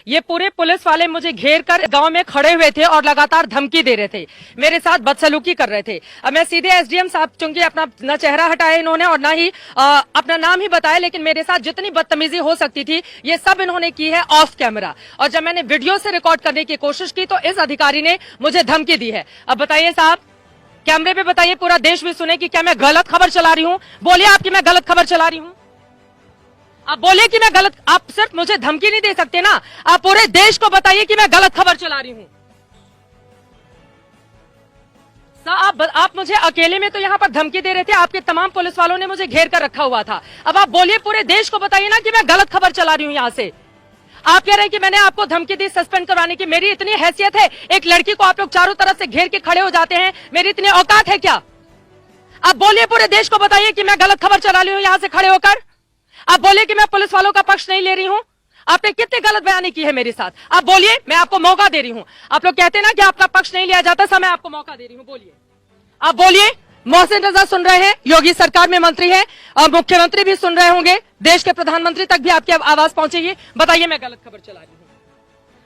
ये पूरे पुलिस वाले मुझे घेर कर गांव में खड़े हुए थे और लगातार धमकी दे रहे थे, मेरे साथ बदसलूकी कर रहे थे। अब मैं सीधे एसडीएम साहब, चूंकि अपना न चेहरा हटाया इन्होंने और ना ही अपना नाम ही बताया, लेकिन मेरे साथ जितनी बदतमीजी हो सकती थी ये सब इन्होंने की है ऑफ कैमरा। और जब मैंने वीडियो से रिकॉर्ड करने की कोशिश की तो इस अधिकारी ने मुझे धमकी दी है। अब बताइए साहब, कैमरे पे बताइए, पूरा देश भी सुने कि क्या मैं गलत खबर चला रही हूँ? बोलिए आपकी मैं गलत खबर चला रही हूँ? आप बोलिए कि मैं गलत, आप सिर्फ मुझे धमकी नहीं दे सकते ना, आप पूरे देश को बताइए कि मैं गलत खबर चला रही हूं। आप मुझे अकेले में तो यहां पर धमकी दे रहे थे, आपके तमाम पुलिस वालों ने मुझे घेर कर रखा हुआ था। अब आप बोलिए, पूरे देश को बताइए ना कि मैं गलत खबर चला रही हूं। यहां से आप कह रहे हैं कि मैंने आपको धमकी दी सस्पेंड करवाने की। मेरी इतनी हैसियत है? एक लड़की को आप लोग चारों तरफ से घेर के खड़े हो जाते हैं, मेरी इतनी औकात है क्या? आप बोलिए, पूरे देश को बताइए कि मैं गलत खबर चला रही हूं यहां से खड़े होकर। आप बोलिए कि मैं पुलिस वालों का पक्ष नहीं ले रही हूं। आपने कितनी गलत बयानी की है मेरे साथ? आप बोलिए, मैं आपको मौका दे रही हूं। आप लोग कहते हैं ना कि आपका पक्ष नहीं लिया जाता, समय आपको मौका दे रही हूं, बोलिए। आप बोलिए। मोहसिन रजा सुन रहे हैं, योगी सरकार में मंत्री है और मुख्यमंत्री भी सुन रहे होंगे, देश के प्रधानमंत्री तक भी आपकी आवाज पहुंचेगी। बताइए मैं गलत खबर चला रही हूं?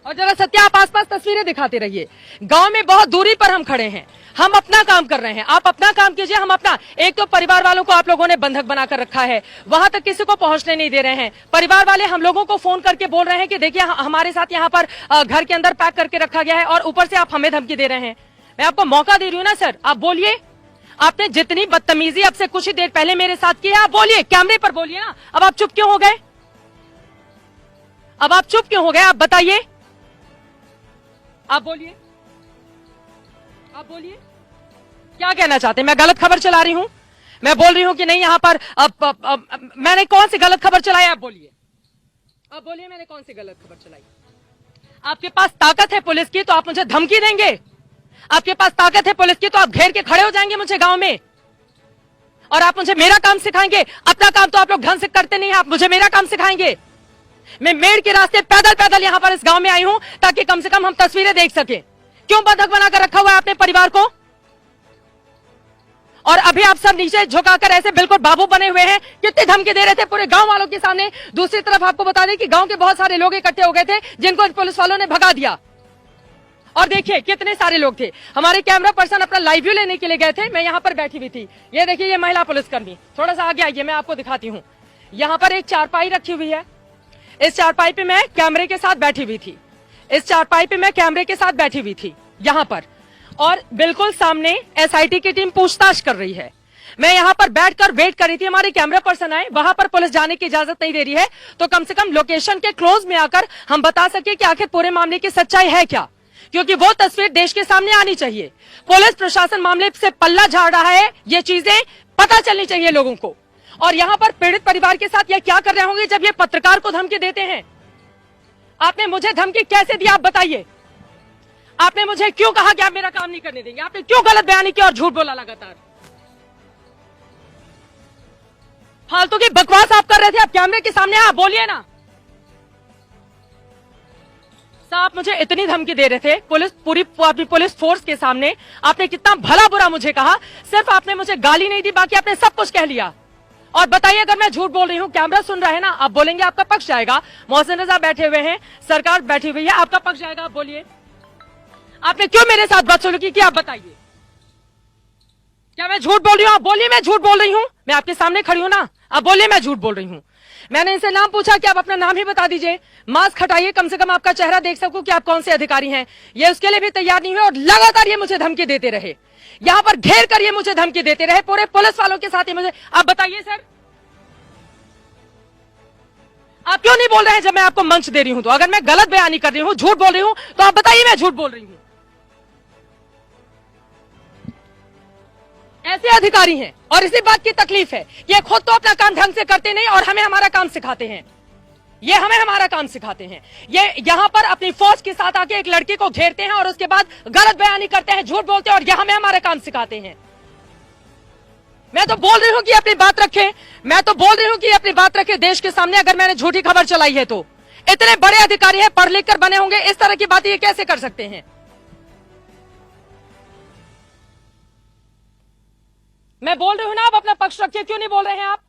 और जरा सत्य, आप आसपास तस्वीरें दिखाते रहिए। गांव में बहुत दूरी पर हम खड़े हैं, हम अपना काम कर रहे हैं, आप अपना काम कीजिए, हम अपना। एक तो परिवार वालों को आप लोगों ने बंधक बनाकर रखा है, वहां तक किसी को पहुंचने नहीं दे रहे हैं। परिवार वाले हम लोगों को फोन करके बोल रहे हैं कि देखिए हमारे साथ यहाँ पर घर के अंदर पैक करके रखा गया है और ऊपर से आप हमें धमकी दे रहे हैं। मैं आपको मौका दे रही हूँ ना सर, आप बोलिए। आपने जितनी बदतमीजी अब से कुछ ही देर पहले मेरे साथ की है, आप बोलिए, कैमरे पर बोलिए ना। अब आप चुप क्यों हो गए? अब आप चुप क्यों हो गए? आप बताइए, आप बोलिए, आप बोलिए क्या कहना चाहते हैं? मैं गलत खबर चला रही हूं? मैं बोल रही हूं कि नहीं यहां पर मैंने कौन सी गलत खबर चलाई? आप बोलिए, आप बोलिए, मैंने कौन सी गलत खबर चलाई? आपके पास ताकत है पुलिस की तो आप मुझे धमकी देंगे? आपके पास ताकत है पुलिस की तो आप घेर के खड़े हो जाएंगे मुझे गांव में और आप मुझे मेरा काम सिखाएंगे? अपना काम तो आप लोग ढंग से करते नहीं, आप मुझे मेरा काम सिखाएंगे? मैं मेड़ के रास्ते पैदल पैदल यहां पर इस गांव में आई हूं ताकि कम से कम हम तस्वीरें देख सके। क्यों बंधक बनाकर रखा हुआ है अपने परिवार को? और अभी आप सब नीचे झुकाकर ऐसे बिल्कुल बाबू बने हुए हैं, कितनी धमकी दे रहे थे पूरे गांव वालों के सामने। दूसरी तरफ आपको बता दें कि गांव के बहुत सारे लोग इकट्ठे हो गए थे जिनको पुलिस वालों ने भगा दिया। और देखिए कितने सारे लोग थे। हमारे कैमरा पर्सन अपना लाइव व्यू लेने के लिए गए थे, मैं यहाँ पर बैठी हुई थी। ये देखिए, ये महिला पुलिसकर्मी, थोड़ा सा आगे आइए, मैं आपको दिखाती हूँ। यहाँ पर एक चारपाई रखी हुई है, इस चारपाई पे मैं कैमरे के साथ बैठी हुई थी, इस चारपाई पे मैं कैमरे के साथ बैठी हुई थी यहाँ पर, और बिल्कुल सामने एसआईटी की टीम पूछताछ कर रही है। मैं यहाँ पर बैठकर वेट कर रही थी, हमारे कैमरा पर्सन आए, वहां पर पुलिस जाने की इजाजत नहीं दे रही है, तो कम से कम लोकेशन के क्लोज में आकर हम बता सके कि आखिर पूरे मामले की सच्चाई है क्या, क्योंकि वो तस्वीर देश के सामने आनी चाहिए। पुलिस प्रशासन मामले से पल्ला झाड़ रहा है, ये चीजें पता चलनी चाहिए लोगों को। और यहाँ पर पीड़ित परिवार के साथ ये क्या कर रहे होंगे जब ये पत्रकार को धमकी देते हैं? आपने मुझे धमकी कैसे दी, आप बताइए? आपने मुझे क्यों कहा कि आप मेरा काम नहीं करने देंगे? आपने क्यों गलत बयानी की और झूठ बोला लगातार? फालतू की बकवास आप कर रहे थे, आप कैमरे के सामने, आप बोलिए ना। आप मुझे इतनी धमकी दे रहे थे पूरी अपनी पुलिस फोर्स के सामने, आपने कितना भला बुरा मुझे कहा, सिर्फ आपने मुझे गाली नहीं दी, बाकी आपने सब कुछ कह लिया। और बताइए, अगर मैं झूठ बोल रही हूँ, कैमरा सुन रहा है ना, आप बोलेंगे आपका पक्ष जाएगा। मोहसिन रजा बैठे हुए हैं, सरकार बैठी हुई है, आपका पक्ष जाएगा। आप बोलिए, आपने क्यों मेरे साथ बदसलूकी की? आप बताइए, क्या मैं झूठ बोल रही हूँ? आप बोलिए मैं झूठ बोल रही हूँ, मैं आपके सामने खड़ी हूँ ना, आप बोलिए मैं झूठ बोल रही हूँ। मैंने इनसे नाम पूछा कि आप अपना नाम ही बता दीजिए, मास्क हटाइए, कम से कम आपका चेहरा देख सकूं कि आप कौन से अधिकारी हैं। ये उसके लिए भी तैयार नहीं हुए और लगातार ये मुझे धमकी देते रहे, यहाँ पर घेर कर ये मुझे धमकी देते रहे, पूरे पुलिस वालों के साथ ही मुझे। आप बताइए सर, आप क्यों नहीं बोल रहे हैं जब मैं आपको मंच दे रही हूं? तो अगर मैं गलत बयानी कर रही हूं, झूठ बोल रही हूं, तो आप बताइए मैं झूठ बोल रही हूं। ऐसे अधिकारी हैं और इसी बात की तकलीफ है कि ये खुद तो अपना काम ढंग से करते नहीं और हमें हमारा काम सिखाते हैं। ये हमें हमारा काम सिखाते हैं। ये यहाँ पर अपनी फौज के साथ आके एक लड़की को घेरते हैं और उसके बाद गलत बयानी करते हैं, झूठ बोलते हैं और ये हमें हमारा काम सिखाते हैं। मैं तो बोल रही हूँ कि अपनी बात रखें, मैं तो बोल रही हूँ कि अपनी बात रखें देश के सामने। अगर मैंने झूठी खबर चलाई है तो इतने बड़े अधिकारी हैं, पढ़ लिख कर बने होंगे, इस तरह की बातें ये कैसे कर सकते हैं? मैं बोल रही हूं ना, आप अपना पक्ष रखिए, क्यों नहीं बोल रहे हैं आप?